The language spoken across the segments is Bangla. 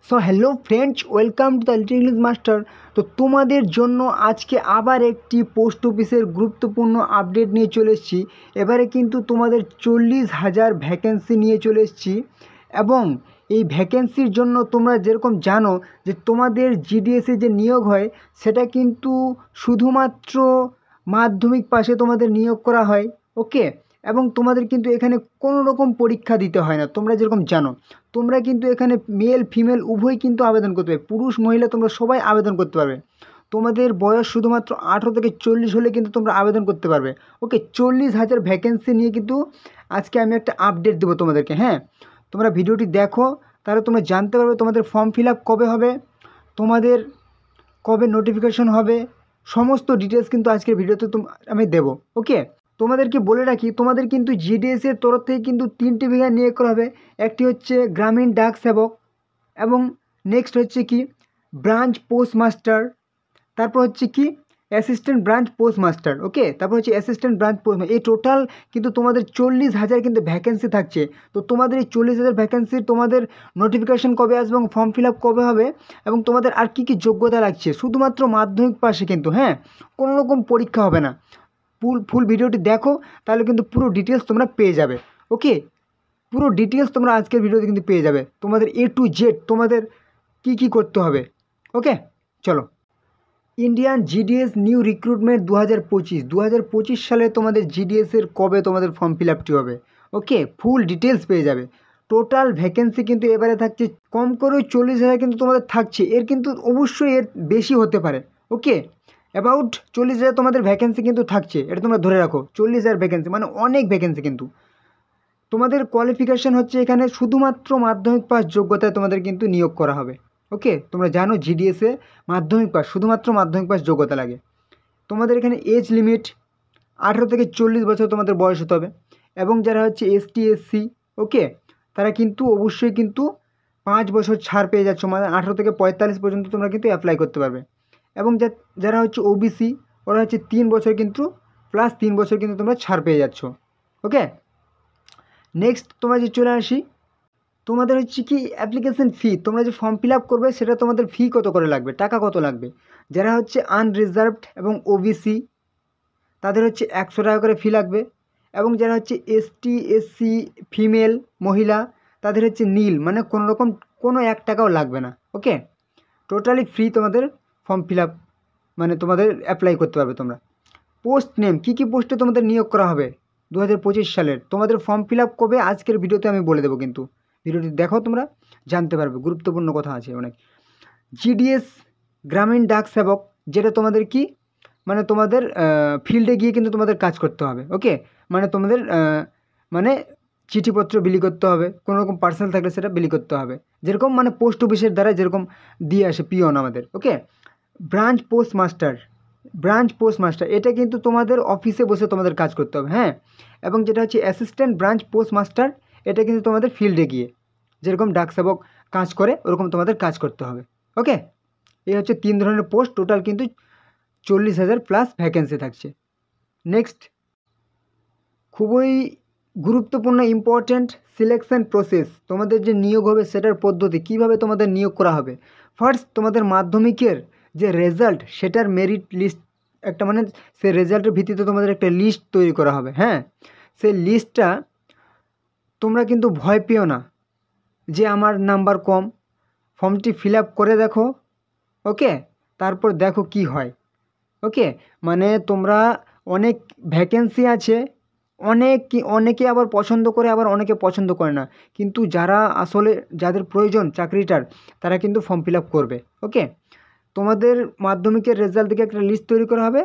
So hello friends, welcome to the little English master. তো তোমাদের জন্য আজকে আবার একটি পোস্ট অফিসের গুরুত্বপূর্ণ আপডেট নিয়ে চলে এসেছি। এবারে কিন্তু তোমাদের 40,000 ভ্যাকেন্সি নিয়ে চলে এসেছি এবং এই ভ্যাকেন্সির জন্য তোমরা যেরকম জানো যে তোমাদের জিডিএসে যে নিয়োগ হয় সেটা কিন্তু শুধুমাত্র মাধ্যমিক পাশে তোমাদের নিয়োগ করা হয়। ওকে, এবং তোমাদের কিন্তু এখানে কোনো রকম পরীক্ষা দিতে হয় না। তোমরা যেরকম জানো, তোমরা কিন্তু এখানে মেল ফিমেল উভয় কিন্তু আবেদন করতে পারবে, পুরুষ মহিলা তোমরা সবাই আবেদন করতে পারবে। তোমাদের বয়স শুধুমাত্র 18 থেকে 40 হলে কিন্তু তোমরা আবেদন করতে পারবে। ওকে, 40,000 ভ্যাকেন্সি নিয়ে কিন্তু আজকে আমি একটা আপডেট দেবো তোমাদেরকে। হ্যাঁ, তোমরা ভিডিওটি দেখো, তাহলে তোমরা জানতে পারবে তোমাদের ফর্ম ফিল আপ কবে হবে, তোমাদের কবে নোটিফিকেশন হবে, সমস্ত ডিটেলস কিন্তু আজকের ভিডিওতে আমি দেবো। ওকে, তোমাদেরকে বলে রাখি, তোমাদের কিন্তু জিডিএসের তরফ থেকে কিন্তু 3টি বিভাগ নিয়োগ করা হবে। একটি হচ্ছে গ্রামীণ ডাক সেবক, এবং নেক্সট হচ্ছে কি ব্রাঞ্চ পোস্ট মাস্টার, তারপর হচ্ছে কি অ্যাসিস্ট্যান্ট ব্রাঞ্চ পোস্ট মাস্টার। ওকে, তারপর হচ্ছে অ্যাসিস্ট্যান্ট ব্রাঞ্চ পোস্ট, এই টোটাল কিন্তু তোমাদের 40,000 কিন্তু ভ্যাকেন্সি থাকছে। তো তোমাদের এই 40,000 ভ্যাকেন্সির তোমাদের নোটিফিকেশন কবে আসবে এবং ফর্ম ফিল আপ কবে হবে এবং তোমাদের আর কী কী যোগ্যতা লাগছে, শুধুমাত্র মাধ্যমিক পাশে কিন্তু, হ্যাঁ, কোনো রকম পরীক্ষা হবে না। ফুল ভিডিওটি দেখো, তাহলে কিন্তু পুরো ডিটেলস তোমরা পেয়ে যাবে। ওকে, পুরো ডিটেলস তোমরা আজকের ভিডিওতে কিন্তু পেয়ে যাবে, তোমাদের A to Z তোমাদের কি কি করতে হবে। ওকে, চলো। ইন্ডিয়ান জিডিএস নিউ রিক্রুটমেন্ট 2025 সালে তোমাদের জিডিএসের কবে তোমাদের ফর্ম ফিল আপটি হবে। ওকে, ফুল ডিটেলস পেয়ে যাবে। টোটাল ভ্যাকেন্সি কিন্তু এবারে থাকছে কম করে 40,000 কিন্তু তোমাদের থাকছে, এর কিন্তু অবশ্যই এর বেশি হতে পারে। ওকে, অ্যাবাউট 40,000 তোমাদের ভ্যাকেন্সি কিন্তু থাকছে, এটা তোমরা ধরে রাখো। 40,000 ভ্যাকেন্সি মানে অনেক ভ্যাকেন্সি কিন্তু। তোমাদের কোয়ালিফিকেশান হচ্ছে এখানে শুধুমাত্র মাধ্যমিক পাস যোগ্যতায় তোমাদের কিন্তু নিয়োগ করা হবে। ওকে, তোমরা জানো জিডিএসে মাধ্যমিক পাস, শুধুমাত্র মাধ্যমিক পাস যোগ্যতা লাগে। তোমাদের এখানে এজ লিমিট 18 থেকে 40 বছর তোমাদের বয়স হতে হবে, এবং যারা হচ্ছে ST SC, ওকে, তারা কিন্তু অবশ্যই কিন্তু 5 বছর ছাড় পেয়ে যাচ্ছ, মানে 18 থেকে 45 পর্যন্ত তোমরা কিন্তু অ্যাপ্লাই করতে পারবে। এবং যারা হচ্ছে OBC, ওরা হচ্ছে 3 বছর কিন্তু প্লাস 3 বছর কিন্তু তোমরা ছাড় পেয়ে যাচ্ছ। ওকে, নেক্সট তোমরা যে চলে আসি, তোমাদের হচ্ছে কি অ্যাপ্লিকেশন ফি, তোমরা যে ফর্ম ফিল আপ করবে সেটা তোমাদের ফি কত করে লাগবে, টাকা কত লাগবে। যারা হচ্ছে আনরিজার্ভড এবং OBC, তাদের হচ্ছে 100 টাকা করে ফি লাগবে। এবং যারা হচ্ছে ST SC ফিমেল মহিলা, তাদের হচ্ছে নীল, মানে কোনো রকম কোনো 1 টাকাও লাগবে না। ওকে, টোটালি ফ্রি তোমাদের ফর্ম ফিল আপ, মানে তোমাদের অ্যাপ্লাই করতে পারবে তোমরা। পোস্ট নেম, কী কী পোস্টে তোমাদের নিয়োগ করা হবে 2025 সালের, তোমাদের ফর্ম ফিল আপ কবে আজকের ভিডিওতে আমি বলে দেবো, কিন্তু ভিডিওটি দেখো, তোমরা জানতে পারবে, গুরুত্বপূর্ণ কথা আছে অনেক। জিডিএস গ্রামীণ ডাক সেবক, যেটা তোমাদের কি মানে তোমাদের ফিল্ডে গিয়ে কিন্তু তোমাদের কাজ করতে হবে। ওকে, মানে তোমাদের মানে চিঠিপত্র বিলি করতে হবে, কোনো রকম পার্সেল থাকলে সেটা বিলি করতে হবে, যেরকম মানে পোস্ট অফিসের দ্বারা যেরকম দিয়ে আসে পিওন আমাদের। ওকে, ব্রাঞ্চ পোস্ট মাস্টার, এটা কিন্তু তোমাদের অফিসে বসে তোমাদের কাজ করতে হবে। হ্যাঁ, এবং যেটা হচ্ছে অ্যাসিস্ট্যান্ট ব্রাঞ্চ পোস্ট মাস্টার, এটা কিন্তু তোমাদের ফিল্ডে গিয়ে যেরকম ডাক সেবক কাজ করে ওরকম তোমাদের কাজ করতে হবে। ওকে, এই হচ্ছে 3 ধরনের পোস্ট, টোটাল কিন্তু 40,000 প্লাস ভ্যাকেন্সি থাকছে। নেক্সট, খুবই গুরুত্বপূর্ণ ইম্পর্ট্যান্ট সিলেকশন প্রসেস, তোমাদের যে নিয়োগ হবে সেটার পদ্ধতি, কিভাবে তোমাদের নিয়োগ করা হবে। ফার্স্ট, তোমাদের মাধ্যমিকের যে রেজাল্ট সেটার মেরিট লিস্ট একটা, মানে সেই রেজাল্টের ভিত্তিতে তোমাদের একটা লিস্ট তৈরি করা হবে। হ্যাঁ, সেই লিস্টটা তোমরা কিন্তু ভয় পেও না যে আমার নাম্বার কম, ফর্মটি ফিল আপ করে দেখো। ওকে, তারপর দেখো কি হয়। ওকে, মানে তোমরা অনেক ভ্যাকেন্সি আছে, অনেকে আবার পছন্দ করে, আবার অনেকে পছন্দ করে না, কিন্তু যারা আসলে যাদের প্রয়োজন চাকরিটার, তারা কিন্তু ফর্ম ফিল আপ করবে। ওকে, তোমাদের মাধ্যমিকের রেজাল্ট থেকে একটা লিস্ট তৈরি করা হবে,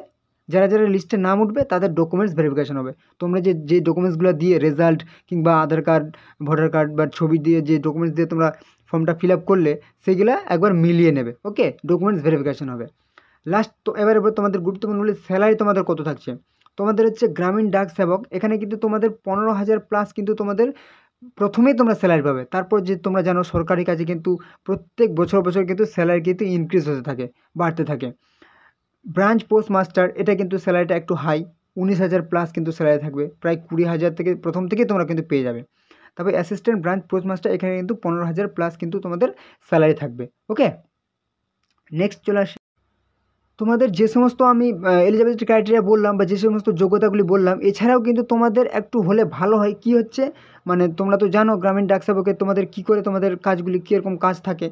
যারা যারা লিস্টে নাম উঠবে তাদের ডকুমেন্টস ভেরিফিকেশন হবে। তোমরা যে ডকুমেন্টসগুলো দিয়ে রেজাল্ট কিংবা আধার কার্ড, ভোটার কার্ড বা ছবি দিয়ে যে ডকুমেন্টস দিয়ে তোমরা ফর্মটা ফিল আপ করলে সেগুলো একবার মিলিয়ে নেবে। ওকে, ডকুমেন্টস ভেরিফিকেশন হবে। লাস্ট তো এবারে তোমাদের গুরুত্বপূর্ণ হলে স্যালারি তোমাদের কত থাকছে। তোমাদের হচ্ছে গ্রামীণ ডাক সেবক, এখানে কিন্তু তোমাদের 15,000 প্লাস কিন্তু তোমাদের প্রথমেই তোমরা স্যালারি পাবে। তারপর যে তোমরা জানো সরকারি কাজে কিন্তু প্রত্যেক বছর কিন্তু স্যালারি কিন্তু ইনক্রিজ হতে থাকে, বাড়তে থাকে। ব্রাঞ্চ পোস্ট মাস্টার, এটা কিন্তু স্যালারিটা একটু হাই, 19,000 প্লাস কিন্তু স্যালারি থাকবে, প্রায় 20,000 থেকে প্রথম থেকেই তোমরা কিন্তু পেয়ে যাবে। তারপর অ্যাসিস্ট্যান্ট ব্রাঞ্চ পোস্টমাস্টার এখানে কিন্তু 15,000 প্লাস কিন্তু তোমাদের স্যালারি থাকবে। ওকে, নেক্সট চলে আসি। তোমাদের যে সমস্ত আমি এলিজিবিলিটি ক্রাইটেরিয়া বললাম বা যে সমস্ত যোগ্যতাগুলি বললাম, এছাড়াও কিন্তু তোমাদের একটু হলে ভালো হয়। কি হচ্ছে মানে তোমরা তো জানো গ্রামীণ ডাক সেবকে তোমাদের কী করে তোমাদের কাজগুলি কীরকম কাজ থাকে।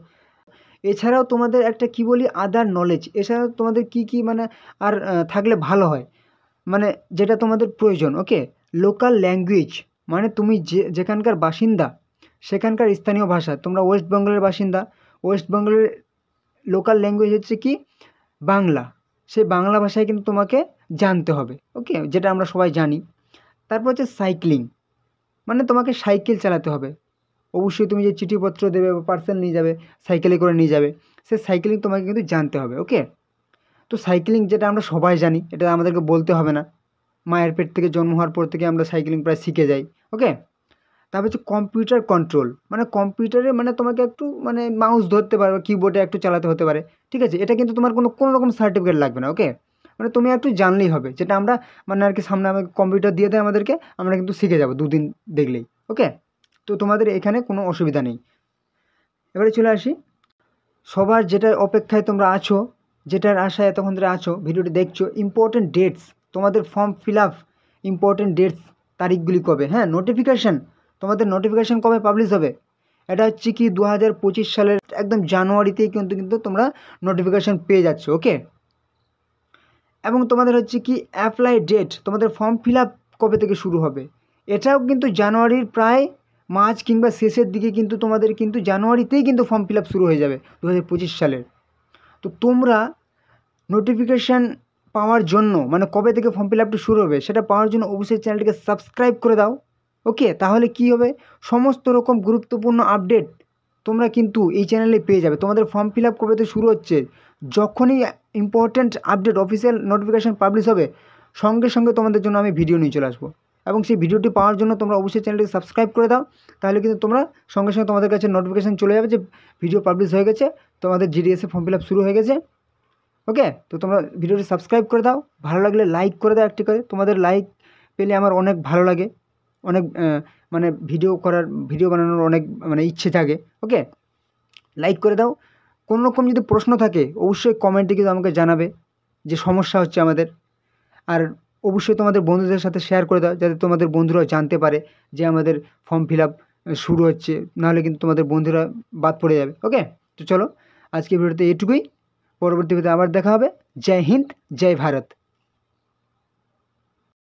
এছাড়াও তোমাদের একটা কি বলি আদার নলেজ, এছাড়াও তোমাদের কি কি মানে আর থাকলে ভালো হয়, মানে যেটা তোমাদের প্রয়োজন। ওকে, লোকাল ল্যাঙ্গুয়েজ, মানে তুমি যেখানকার বাসিন্দা সেখানকার স্থানীয় ভাষা। তোমরা ওয়েস্ট বেঙ্গলের বাসিন্দা, ওয়েস্ট বেঙ্গলের লোকাল ল্যাঙ্গুয়েজ হচ্ছে কি বাংলা, সেই বাংলা ভাষায় কিন্তু তোমাকে জানতে হবে। ওকে, যেটা আমরা সবাই জানি। তারপর হচ্ছে সাইক্লিং, মানে তোমাকে সাইকেল চালাতে হবে। অবশ্যই তুমি যে চিঠিপত্র দেবে বা পার্সেল নিয়ে যাবে সাইকেলে করে নিয়ে যাবে, সে সাইকেলিং তোমাকে কিন্তু জানতে হবে। ওকে, তো সাইকেলিং যেটা আমরা সবাই জানি, এটা আমাদেরকে বলতে হবে না, মায়ের পেট থেকে জন্ম হওয়ার পর থেকে আমরা সাইকেলিং প্রায় শিখে যাই। ওকে, তারপর হচ্ছে কম্পিউটার কন্ট্রোল, মানে কম্পিউটারে মানে তোমাকে একটু মানে মাউস ধরতে পারবে, কিবোর্ডে একটু চালাতে হতে পারে। ঠিক আছে, এটা কিন্তু তোমার কোনো রকম সার্টিফিকেট লাগবে না। ওকে, মানে তুমি একটু জানলেই হবে, যেটা আমরা মানে আর কি সামনে আমাকে কম্পিউটার দিয়ে দেয় আমাদেরকে, আমরা কিন্তু শিখে যাবো 2 দিন দেখলেই। ওকে, তো তোমাদের এখানে কোনো অসুবিধা নেই। এবারে চলে আসি, সবার যেটার অপেক্ষায় তোমরা আছো, যেটার আশায় এতক্ষণ ধরে আছো, ভিডিওটি দেখছো, ইম্পর্টেন্ট ডেটস, তোমাদের form fill up important dates, তারিখগুলি কবে, হ্যাঁ নোটিফিকেশান, তোমাদের নোটিফিকেশান কবে পাবলিশ হবে, এটা হচ্ছে কি 2025 সালের একদম জানুয়ারিতেই কিন্তু তোমরা নোটিফিকেশান পেয়ে যাচ্ছ। ওকে, এবং তোমাদের হচ্ছে কি অ্যাপ্লাই ডেট, তোমাদের ফর্ম ফিল আপ কবে থেকে শুরু হবে, এটাও কিন্তু জানুয়ারির প্রায় মার্চ কিংবা শেষের দিকে কিন্তু তোমাদের কিন্তু জানুয়ারিতেই কিন্তু ফর্ম ফিল আপ শুরু হয়ে যাবে 2025 সালের। তো তোমরা নোটিফিকেশান পাওয়ার জন্য মানে কবে থেকে ফর্ম ফিল আপটা শুরু হবে সেটা পাওয়ার জন্য অবশ্যই চ্যানেলটিকে সাবস্ক্রাইব করে দাও। ওকে, তাহলে কি হবে, সমস্ত রকম গুরুত্বপূর্ণ আপডেট তোমরা কিন্তু এই চ্যানেলে পেয়ে যাবে। তোমাদের ফর্ম ফিল আপ কবে থেকে শুরু হচ্ছে, যখনই important update official notification publish হবে সঙ্গে সঙ্গে তোমাদের জন্য আমি ভিডিও নিয়ে চলে আসবো। এবং সেই ভিডিওটি পাওয়ার জন্য তোমরা অবশ্যই চ্যানেলটিকে সাবস্ক্রাইব করে দাও, তাহলে কিন্তু তোমরা সঙ্গে সঙ্গে তোমাদের কাছে নোটিফিকেশান চলে যাবে যে ভিডিও পাবলিশ হয়ে গেছে, তোমাদের জিডিএসে ফর্ম ফিল আপ শুরু হয়ে গেছে। ওকে, তো তোমরা ভিডিওটি সাবস্ক্রাইব করে দাও, ভালো লাগলে লাইক করে দাও একটি করে, তোমাদের লাইক পেলে আমার অনেক ভালো লাগে, অনেক মানে ভিডিও বানানোর অনেক মানে ইচ্ছে থাকে। ওকে, লাইক করে দাও। কোনো রকম যদি প্রশ্ন থাকে অবশ্যই কমেন্টে কিন্তু আমাকে জানাবে যে সমস্যা হচ্ছে আমাদের, আর অবশ্যই তোমাদের বন্ধুদের সাথে শেয়ার করে দাও যাতে তোমাদের বন্ধুরাও জানতে পারে যে আমাদের ফর্ম ফিল আপ শুরু হচ্ছে, নাহলে কিন্তু তোমাদের বন্ধুরা বাদ পড়ে যাবে। ওকে, তো চলো আজকে ভিডিওতে এটুকুই, পরবর্তী ভিডিওতে আবার দেখা হবে। জয় হিন্দ, জয় ভারত।